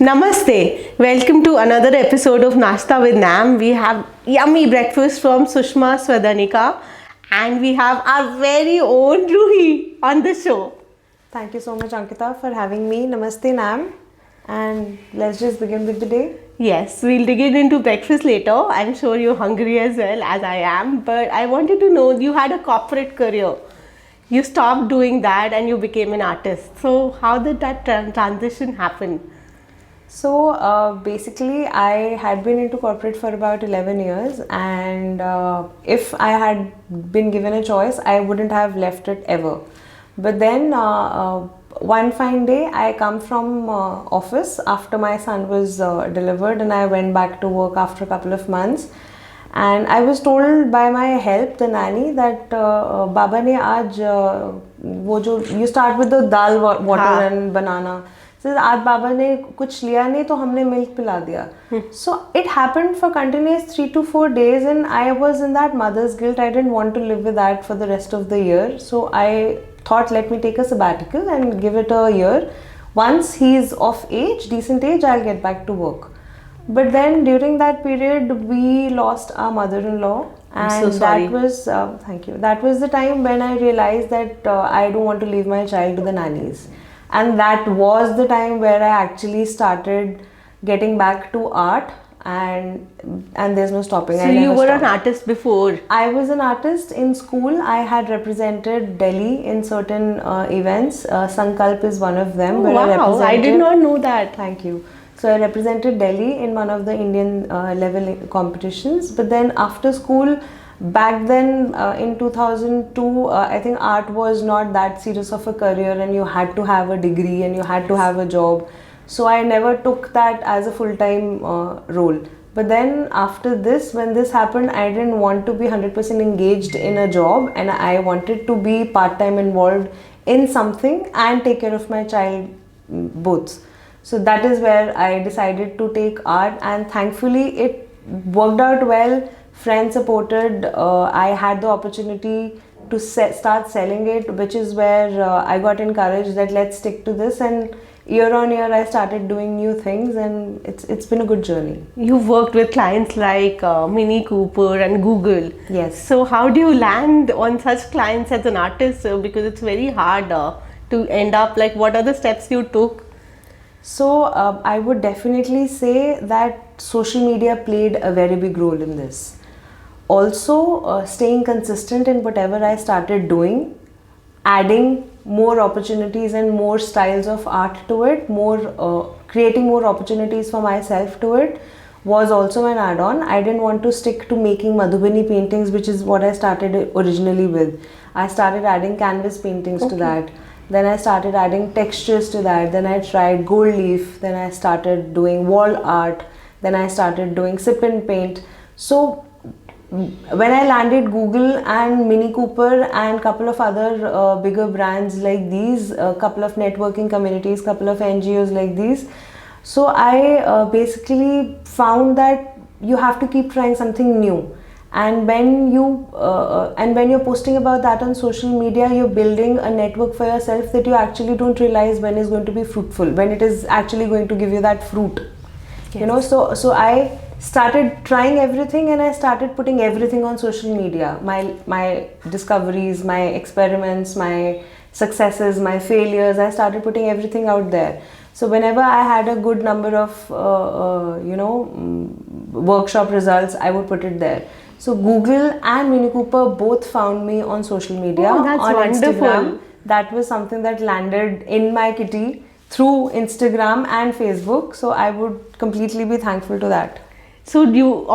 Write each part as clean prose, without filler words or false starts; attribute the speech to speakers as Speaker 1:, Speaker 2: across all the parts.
Speaker 1: Namaste. Welcome to another episode of Nashta with Nam. We have yummy breakfast from Sushma Swadanika and we have our very own Ruhi on the show.
Speaker 2: Thank you so much, Ankita, for having me. Namaste, Nam. And let's just begin with the day.
Speaker 1: Yes, we'll dig into breakfast later. I'm sure you're hungry as well as I am. But I wanted to know, you had a corporate career. You stopped doing that and you became an artist. So how did that transition happen?
Speaker 2: So basically, I had been into corporate for about 11 years, and if I had been given a choice, I wouldn't have left it ever. But then one fine day, I come from office after my son was delivered, and I went back to work after a couple of months. And I was told by my help, the nanny, that Baba ne aaj wo jo you start with the dal water and banana. So आज बाबा ने कुछ लिया नहीं तो हमने milk पिला दिया. So it happened for continuous 3 to 4 days and I was in that mother's guilt. I didn't want to live with that for the rest of the year. So I thought, let me take a sabbatical and give it a year. Once he's of age, decent age, I'll get back to work. But then during that period, we lost our mother-in-law. And
Speaker 1: I'm so sorry.
Speaker 2: that was, thank you. That was the time when I realized that I don't want to leave my child to the nannies. And that was the time where I actually started getting back to art, and there's no stopping.
Speaker 1: So you were an artist before?
Speaker 2: I was an artist in school. I had represented Delhi in certain events. Sankalp is one of them.
Speaker 1: Oh, wow, I did not know that.
Speaker 2: Thank you. So I represented Delhi in one of the Indian level competitions. But then after school, back then in 2002, I think art was not that serious of a career and you had to have a degree and you had to have a job. So I never took that as a full-time role. But then after this, when this happened, I didn't want to be 100% engaged in a job and I wanted to be part-time involved in something and take care of my child both. So that is where I decided to take art, and thankfully it worked out well. Friends supported. I had the opportunity to start selling it, which is where I got encouraged that let's stick to this, and year on year I started doing new things, and it's been a good journey.
Speaker 1: You've worked with clients like Mini Cooper and Google.
Speaker 2: Yes.
Speaker 1: So how do you land on such clients as an artist? Because it's very hard to end up, like, what are the steps you took?
Speaker 2: So I would definitely say that social media played a very big role in this. Also, staying consistent in whatever I started doing, adding more opportunities and more styles of art to it, creating more opportunities for myself to it, was also an add-on. I didn't want to stick to making Madhubani paintings, which is what I started originally with. I started adding canvas paintings to that. Then I started adding textures to that. Then I tried gold leaf. Then I started doing wall art. Then I started doing sip and paint. So when I landed Google and Mini Cooper and a couple of other bigger brands like these, a couple of networking communities, couple of NGOs like these, so I basically found that you have to keep trying something new. And when you're posting about that on social media, you're building a network for yourself that you actually don't realize when is going to be fruitful, when it is actually going to give you that fruit. Yes. You know, so I started trying everything and I started putting everything on social media. My discoveries, my experiments, my successes, my failures, I started putting everything out there. So whenever I had a good number of workshop results, I would put it there. So Google and Mini Cooper both found me on social media.
Speaker 1: Oh, that's
Speaker 2: on
Speaker 1: wonderful.
Speaker 2: Instagram. That was something that landed in my kitty through Instagram and Facebook. So I would completely be thankful to that.
Speaker 1: So you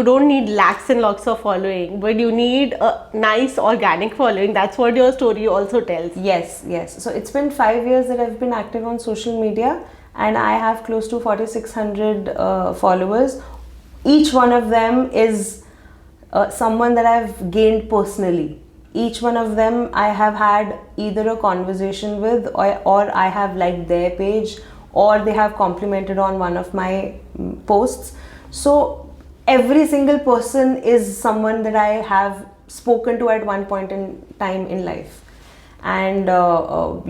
Speaker 1: don't need lakhs and lakhs of following, but you need a nice organic following. That's what your story also tells.
Speaker 2: Yes. So it's been 5 years that I've been active on social media and I have close to 4,600 followers. Each one of them is someone that I've gained personally. Each one of them I have had either a conversation with or I have liked their page or they have complimented on one of my posts. So every single person is someone that I have spoken to at one point in time in life. and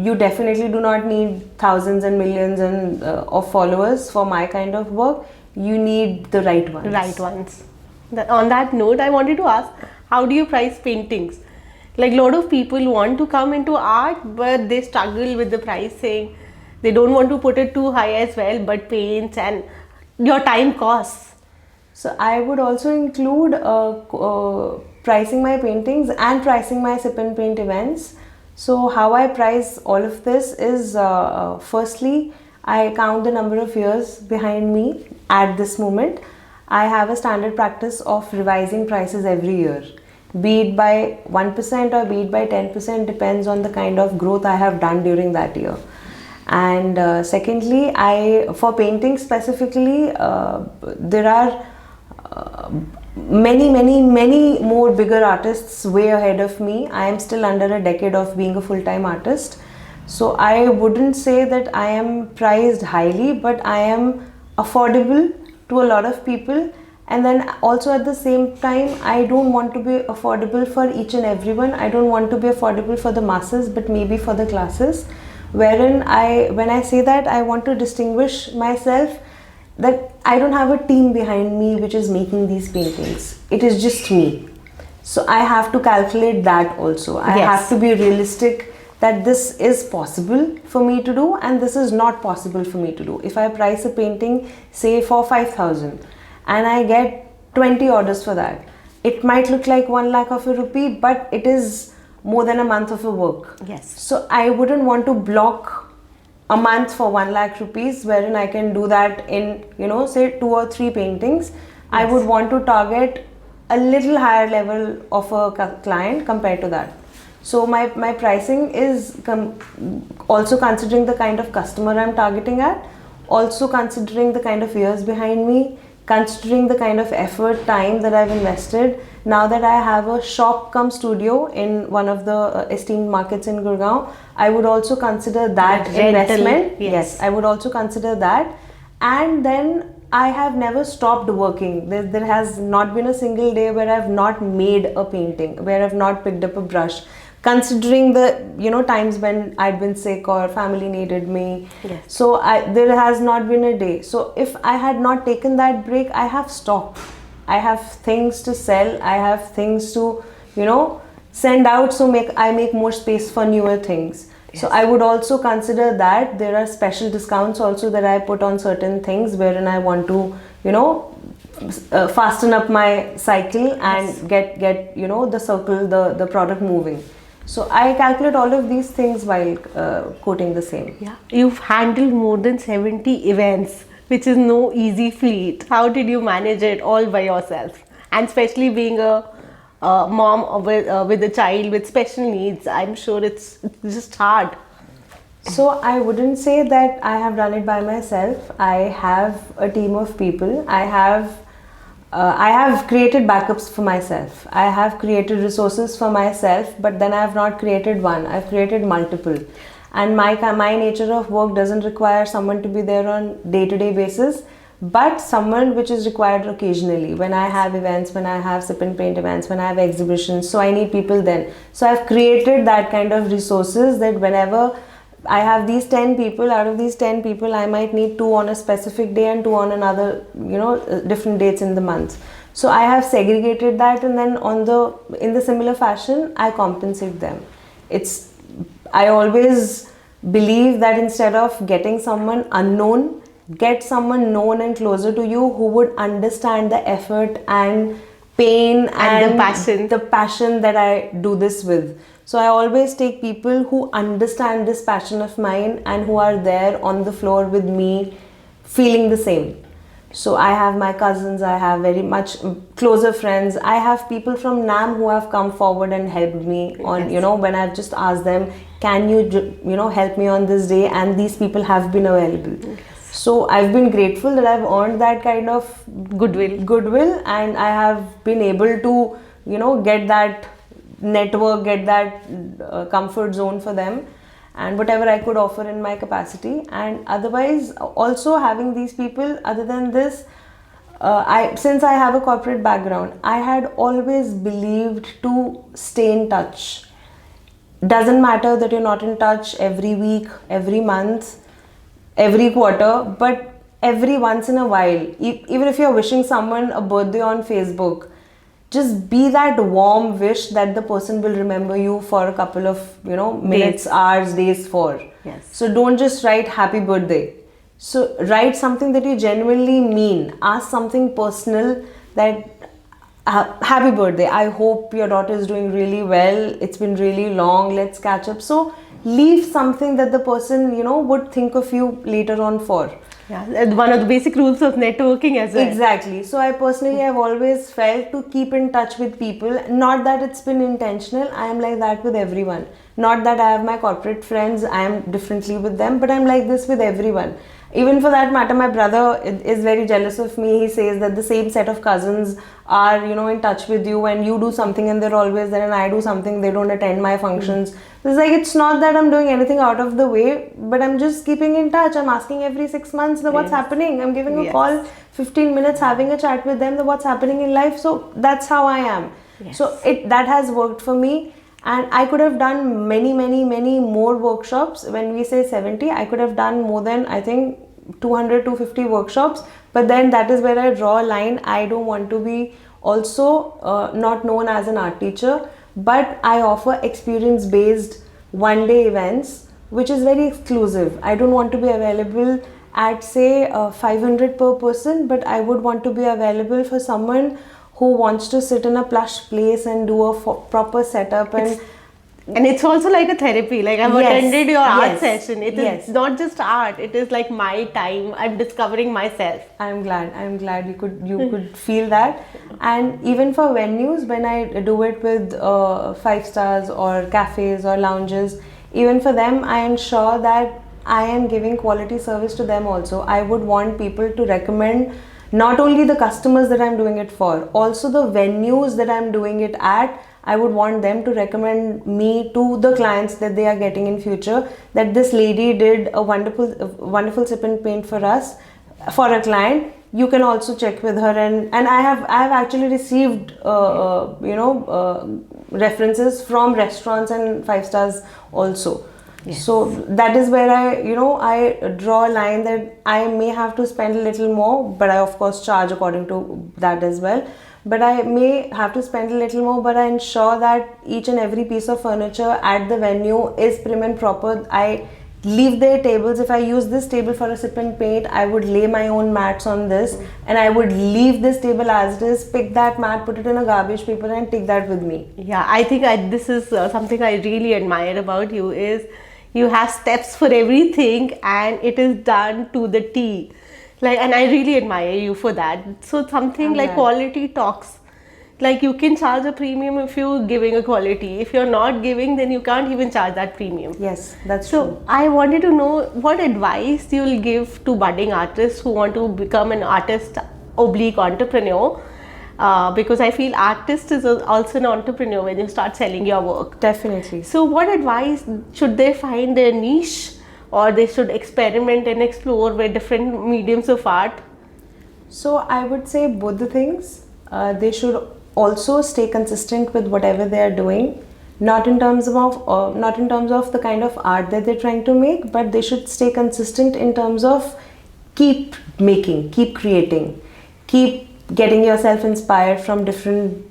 Speaker 2: you definitely do not need thousands and millions of followers for my kind of work. You need the right ones.
Speaker 1: Right ones. On that note, I wanted to ask, how do you price paintings? Like a lot of people want to come into art, but they struggle with the pricing. They don't want to put it too high as well, but paints and your time costs.
Speaker 2: So I would also include pricing my paintings and pricing my sip and paint events. So how I price all of this is firstly, I count the number of years behind me at this moment. I have a standard practice of revising prices every year, be it by 1% or be it by 10%, depends on the kind of growth I have done during that year. And secondly, for painting specifically, there are many more bigger artists way ahead of me. I am still under a decade of being a full-time artist, so I wouldn't say that I am priced highly, but I am affordable to a lot of people. And then also at the same time, I don't want to be affordable for each and everyone. I don't want to be affordable for the masses, but maybe for the classes, wherein when I say that, I want to distinguish myself that I don't have a team behind me which is making these paintings. It is just me. So I have to calculate that also. I have to be realistic that this is possible for me to do and this is not possible for me to do. If I price a painting, say for 5,000, and I get 20 orders for that, it might look like 1 lakh of a rupee, but it is more than a month of a work.
Speaker 1: Yes.
Speaker 2: So I wouldn't want to block a month for 1 lakh rupees, wherein I can do that in, say 2 or 3 paintings. Yes. I would want to target a little higher level of a client compared to that. So my pricing is also considering the kind of customer I'm targeting at, also considering the kind of years behind me, considering the kind of effort, time that I've invested. Now that I have a shop cum studio in one of the esteemed markets in Gurgaon, I would also consider that investment. Yes, I would also consider that. And then I have never stopped working. There has not been a single day where I've not made a painting, where I've not picked up a brush. Considering the times when I'd been sick or family needed me.
Speaker 1: Yes.
Speaker 2: So there has not been a day. So if I had not taken that break, I have stopped. I have things to sell. I have things to send out. So I make more space for newer things. Yes. So I would also consider that there are special discounts also that I put on certain things wherein I want to fasten up my cycle and yes. get the circle, the product moving. So I calculate all of these things while quoting the same.
Speaker 1: Yeah, you've handled more than 70 events, which is no easy feat. How did you manage it all by yourself? And especially being a mom with a child with special needs, I'm sure it's just hard.
Speaker 2: So I wouldn't say that I have done it by myself. I have a team of people. I have created backups for myself. I have created resources for myself, but then I have not created one. I've created multiple. And my nature of work doesn't require someone to be there on day-to-day basis, but someone which is required occasionally. When I have events, when I have sip and paint events, when I have exhibitions, so I need people then. So I've created that kind of resources that whenever I have these 10 people, out of these 10 people, I might need 2 on a specific day and 2 on another, different dates in the month. So I have segregated that, and then in the similar fashion, I compensate them. I always believe that instead of getting someone unknown, get someone known and closer to you who would understand the effort and pain and the passion that I do this with. So I always take people who understand this passion of mine and who are there on the floor with me feeling the same. So I have my cousins, I have very much closer friends. I have people from NAM who have come forward and helped me on, yes. When I've just asked them, can you, help me on this day? And these people have been available. Yes. So I've been grateful that I've earned that kind of goodwill, and I have been able to, get that network, get that comfort zone for them, and whatever I could offer in my capacity. And otherwise, also having these people, other than this, since I have a corporate background, I had always believed to stay in touch. Doesn't matter that you're not in touch every week, every month, every quarter, but every once in a while, even if you're wishing someone a birthday on Facebook, just be that warm wish that the person will remember you for a couple of minutes,
Speaker 1: Days.
Speaker 2: hours, days for.
Speaker 1: Yes.
Speaker 2: So don't just write happy birthday. So write something that you genuinely mean. Ask something personal, that happy birthday, I hope your daughter is doing really well, it's been really long, let's catch up. So leave something that the person would think of you later on for.
Speaker 1: Yeah, and one of the basic rules of networking as well.
Speaker 2: Exactly. So I personally have always felt to keep in touch with people. Not that it's been intentional. I am like that with everyone. Not that I have my corporate friends, I am differently with them, but I'm like this with everyone. Even for that matter, my brother is very jealous of me. He says that the same set of cousins are, in touch with you, and you do something and they're always there, and I do something, they don't attend my functions. It's like, it's not that I'm doing anything out of the way, but I'm just keeping in touch. I'm asking every 6 months what's happening. I'm giving a
Speaker 1: Yes.
Speaker 2: call, 15 minutes, having a chat with them, what's happening in life. So that's how I am.
Speaker 1: Yes.
Speaker 2: So that has worked for me. And I could have done many, many, many more workshops. When we say 70, I could have done more than, I think, 200, 250 workshops. But then that is where I draw a line. I don't want to be also not known as an art teacher, but I offer experience-based one-day events, which is very exclusive. I don't want to be available at, say, 500 per person, but I would want to be available for someone who wants to sit in a plush place and do a proper setup.
Speaker 1: And it's also like a therapy. Like, I've
Speaker 2: Yes,
Speaker 1: attended your art
Speaker 2: yes,
Speaker 1: session. It is
Speaker 2: yes.
Speaker 1: not just art. It is like my time. I'm discovering myself.
Speaker 2: I'm glad you could feel that. And even for venues, when I do it with 5 stars or cafes or lounges, even for them, I ensure that I am giving quality service to them also. I would want people to recommend not only the customers that I'm doing it for, also the venues that I'm doing it at. I would want them to recommend me to the clients that they are getting in future, that this lady did a wonderful sip and paint for us, for a client. You can also check with her, and I have actually received references from restaurants and 5 stars also.
Speaker 1: Yes.
Speaker 2: So that is where I draw a line, that I may have to spend a little more, but I of course charge according to that as well. But I may have to spend a little more, but I ensure that each and every piece of furniture at the venue is prim and proper. I leave their tables. If I use this table for a sip and paint, I would lay my own mats on this, and I would leave this table as it is, pick that mat, put it in a garbage paper, and take that with me.
Speaker 1: Yeah, I think this is something I really admire about you, is you have steps for everything and it is done to the T. Like, and I really admire you for that. So something like quality talks. Like, you can charge a premium if you're giving a quality. If you're not giving, then you can't even charge that premium.
Speaker 2: Yes, that's
Speaker 1: So
Speaker 2: true.
Speaker 1: I wanted to know what advice you'll give to budding artists who want to become an artist oblique entrepreneur. Because I feel artist is also an entrepreneur when you start selling your work.
Speaker 2: Definitely.
Speaker 1: So what advice should they find their niche, or they should experiment and explore with different mediums of art?
Speaker 2: So I would say both the things. They should also stay consistent with whatever they are doing, not in terms of the kind of art that they're trying to make, but they should stay consistent in terms of keep making, keep creating, keep getting yourself inspired from different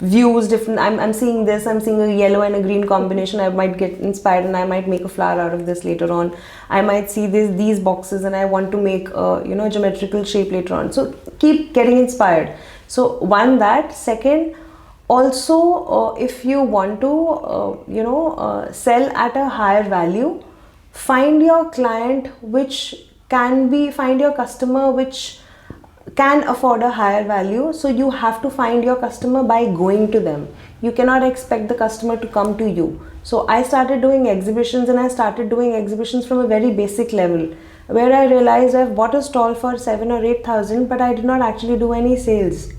Speaker 2: views. I'm seeing this, I'm seeing a yellow and a green combination, I might get inspired and I might make a flower out of this later on. I might see these boxes and I want to make a geometrical shape later on. So keep getting inspired. So one, that. Second, also if you want to sell at a higher value, find your client find your customer which can afford a higher value. So you have to find your customer by going to them. You cannot expect the customer to come to you. So I started doing exhibitions, and I started doing exhibitions from a very basic level, where I realized I've bought a stall for 7,000 or 8,000, but I did not actually do any sales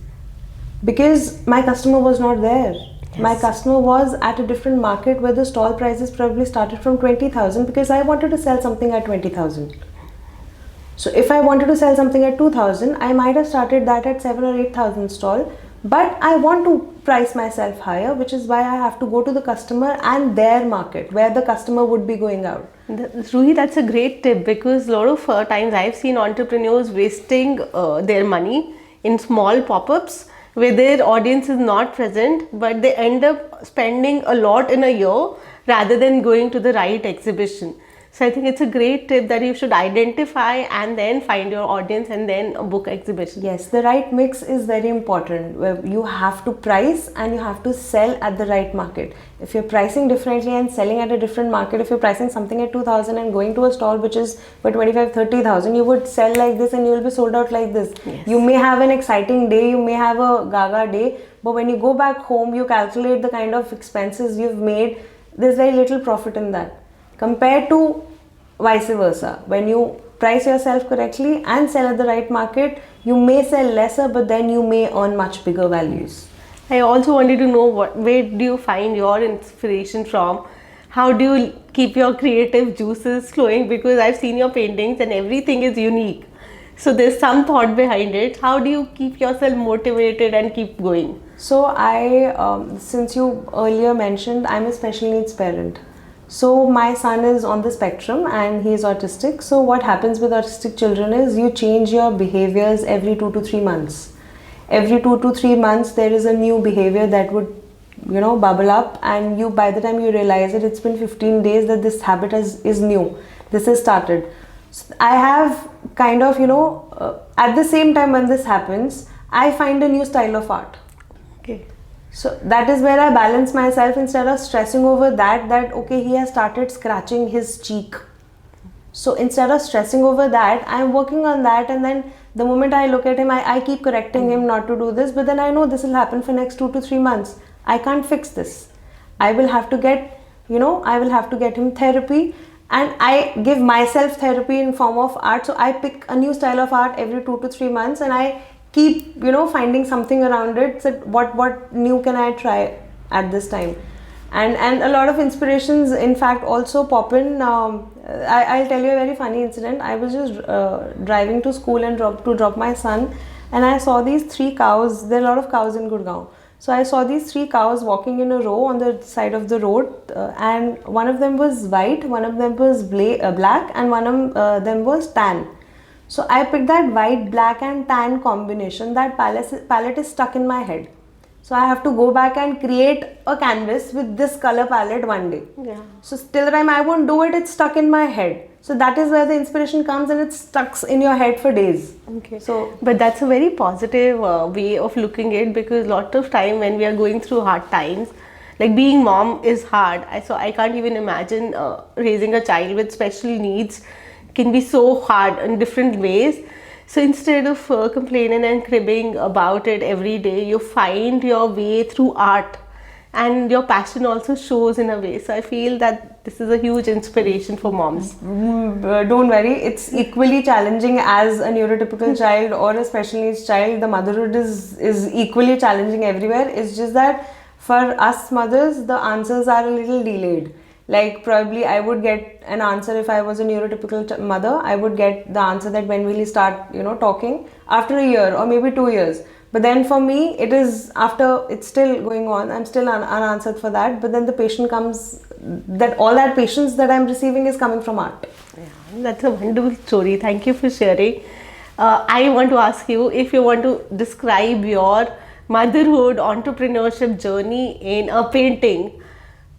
Speaker 2: because my customer was not there. Yes. My customer was at a different market where the stall prices probably started from 20,000, because I wanted to sell something at 20,000. So if I wanted to sell something at 2,000, I might have started that at 7,000 or 8,000 stall, but I want to price myself higher, which is why I have to go to the customer and their market where the customer would be going out.
Speaker 1: Ruhi, that's a great tip, because a lot of times I've seen entrepreneurs wasting their money in small pop-ups where their audience is not present, but they end up spending a lot in a year rather than going to the right exhibition. So I think it's a great tip that you should identify and then find your audience and then book exhibition.
Speaker 2: Yes, the right mix is very important. Where you have to price and you have to sell at the right market. If you're pricing differently and selling at a different market, if you're pricing something at 2,000 and going to a stall which is for 25-30,000, you would sell like this and you will be sold out like this.
Speaker 1: Yes.
Speaker 2: You may have an exciting day, you may have a gaga day, but when you go back home, you calculate the kind of expenses you've made, there's very little profit in that. Compared to vice versa, when you price yourself correctly and sell at the right market, you may sell lesser, but then you may earn much bigger values.
Speaker 1: I also wanted to know where do you find your inspiration from? How do you keep your creative juices flowing? Because I've seen your paintings and everything is unique. So there's some thought behind it. How do you keep yourself motivated and keep going?
Speaker 2: So since you earlier mentioned, I'm a special needs parent. So my son is on the spectrum and he is autistic. So what happens with autistic children is you change your behaviors every 2 to 3 months. Every 2 to 3 months there is a new behavior that would, bubble up, and by the time you realize it, it's been 15 days that this habit is new. This has started. So I have kind of, at the same time when this happens, I find a new style of art.
Speaker 1: Okay.
Speaker 2: So that is where I balance myself instead of stressing over that okay, he has started scratching his cheek. So instead of stressing over that, I'm working on that, and then the moment I look at him, I keep correcting him not to do this, but then I know this will happen for next 2 to 3 months. I can't fix this. I will have to get him therapy, and I give myself therapy in form of art. So I pick a new style of art every 2 to 3 months, and I keep finding something around it. So what new can I try at this time? And a lot of inspirations in fact also pop in. I'll tell you a very funny incident. I was just driving to school and drop my son, and I saw these 3 cows. There are a lot of cows in Gurgaon. So I saw these 3 cows walking in a row on the side of the road, and one of them was white, one of them was black, and one of them was tan. So I picked that white, black and tan combination. That palette is stuck in my head. So I have to go back and create a canvas with this color palette one day.
Speaker 1: Yeah.
Speaker 2: So till the time I won't do it, it's stuck in my head. So that is where the inspiration comes, and it stuck in your head for days.
Speaker 1: Okay.
Speaker 2: So,
Speaker 1: but that's a very positive way of looking at it, because a lot of time when we are going through hard times, like being mom is hard. So I can't even imagine raising a child with special needs can be so hard in different ways. So instead of complaining and cribbing about it every day, you find your way through art, and your passion also shows in a way. So I feel that this is a huge inspiration for moms.
Speaker 2: don't worry, it's equally challenging as a neurotypical child or a special needs child. The motherhood is equally challenging everywhere. It's just that for us mothers, the answers are a little delayed. Like probably I would get an answer if I was a neurotypical mother. I would get the answer that when will you start, talking, after a year or maybe 2 years. But then for me, it is after, it's still going on. I'm still unanswered for that. But then the patient comes, that all that patience that I'm receiving is coming from art.
Speaker 1: Yeah, that's a wonderful story. Thank you for sharing. I want to ask you if you want to describe your motherhood entrepreneurship journey in a painting.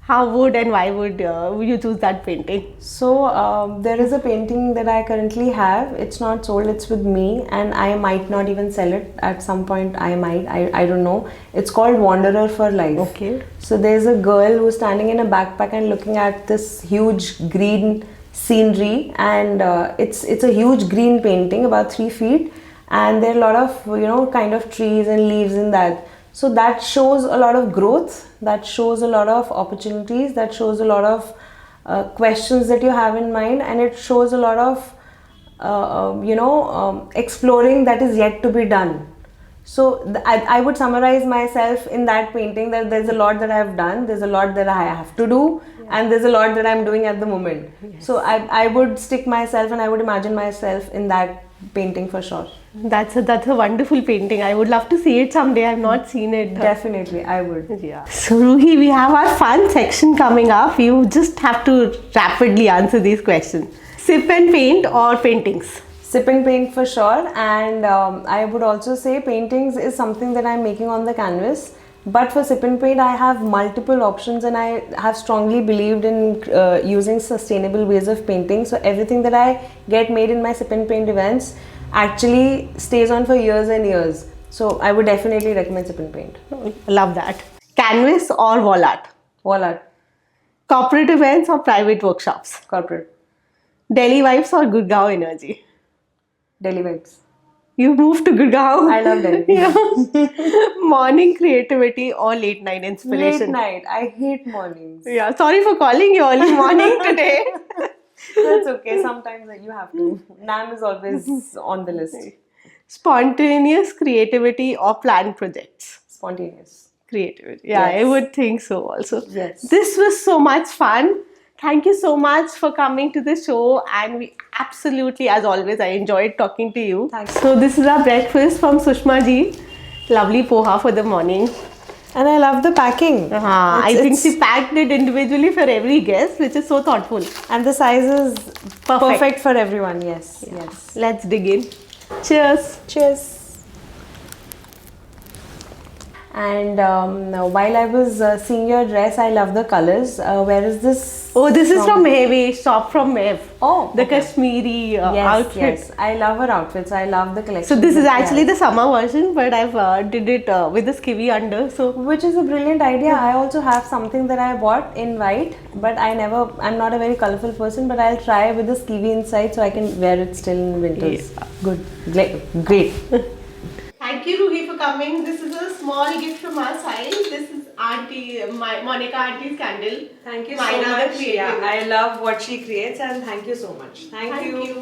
Speaker 1: How would and why would you choose that painting?
Speaker 2: So there is a painting that I currently have. It's not sold, it's with me, and I might not even sell it at some point. I don't know. It's called Wanderer for Life.
Speaker 1: Okay.
Speaker 2: So there's a girl who's standing in a backpack and looking at this huge green scenery, and it's a huge green painting about 3 feet, and there are a lot of kind of trees and leaves in that. So that shows a lot of growth, that shows a lot of opportunities, that shows a lot of questions that you have in mind, and it shows a lot of exploring that is yet to be done. So I would summarize myself in that painting that there's a lot that I have done, there's a lot that I have to do, and there's a lot that I'm doing at the moment. Yes. So I would stick myself and I would imagine myself in that painting for sure.
Speaker 1: That's a wonderful painting. I would love to see it someday. I've not seen it.
Speaker 2: Definitely, I would.
Speaker 1: Yeah. So Ruhi, we have our fun section coming up. You just have to rapidly answer these questions. Sip and paint or paintings?
Speaker 2: Sip and paint for sure, and I would also say paintings is something that I'm making on the canvas. But for sip and paint, I have multiple options, and I have strongly believed in using sustainable ways of painting. So everything that I get made in my sip and paint events actually stays on for years and years. So I would definitely recommend sip and paint.
Speaker 1: Love that. Canvas or wall art?
Speaker 2: Wall art,
Speaker 1: Corporate events or private workshops?
Speaker 2: corporate,
Speaker 1: Delhi vibes or Gurgaon energy?
Speaker 2: Delhi vibes.
Speaker 1: You moved to Gurgaon.
Speaker 2: I love Delhi.
Speaker 1: Yeah. Morning creativity or late night inspiration?
Speaker 2: Late night. I hate mornings.
Speaker 1: Yeah, sorry for calling you early morning today.
Speaker 2: That's okay. Sometimes you have to. NAM is always on the list.
Speaker 1: Spontaneous creativity or planned projects?
Speaker 2: Spontaneous.
Speaker 1: Creativity. Yeah, I
Speaker 2: Yes.
Speaker 1: would think so also.
Speaker 2: Yes.
Speaker 1: This was so much fun. Thank you so much for coming to the show, and we absolutely, as always, I enjoyed talking to you.
Speaker 2: Thanks.
Speaker 1: So this is our breakfast from Sushma ji. Lovely poha for the morning.
Speaker 2: And I love the packing.
Speaker 1: I think she packed it individually for every guest, which is so thoughtful.
Speaker 2: And the size is perfect for everyone. Yes. Yes.
Speaker 1: Let's dig in. Cheers.
Speaker 2: Cheers. And while I was seeing your dress, I love the colors. Where is this?
Speaker 1: Oh, this is from Mehevi, shop from Mev.
Speaker 2: Oh,
Speaker 1: The
Speaker 2: okay.
Speaker 1: Kashmiri
Speaker 2: Yes,
Speaker 1: outfit.
Speaker 2: yes. I love her outfits. I love the collection.
Speaker 1: So this is
Speaker 2: that she
Speaker 1: actually
Speaker 2: has.
Speaker 1: the summer version, but I've did it with the skivvy under. So
Speaker 2: Which is a brilliant idea. I also have something that I bought in white, but I'm not a very colorful person, but I'll try with the skivvy inside so I can wear it still in winters.
Speaker 1: Yeah.
Speaker 2: Good. Great.
Speaker 1: thank you, Ruhi, for coming. This is a small gift from our side. This is Auntie, Monica Auntie's candle.
Speaker 2: Thank you
Speaker 1: Mine
Speaker 2: so
Speaker 1: are the
Speaker 2: much.
Speaker 1: creative.
Speaker 2: I love what she creates, and thank you so much. Thank you.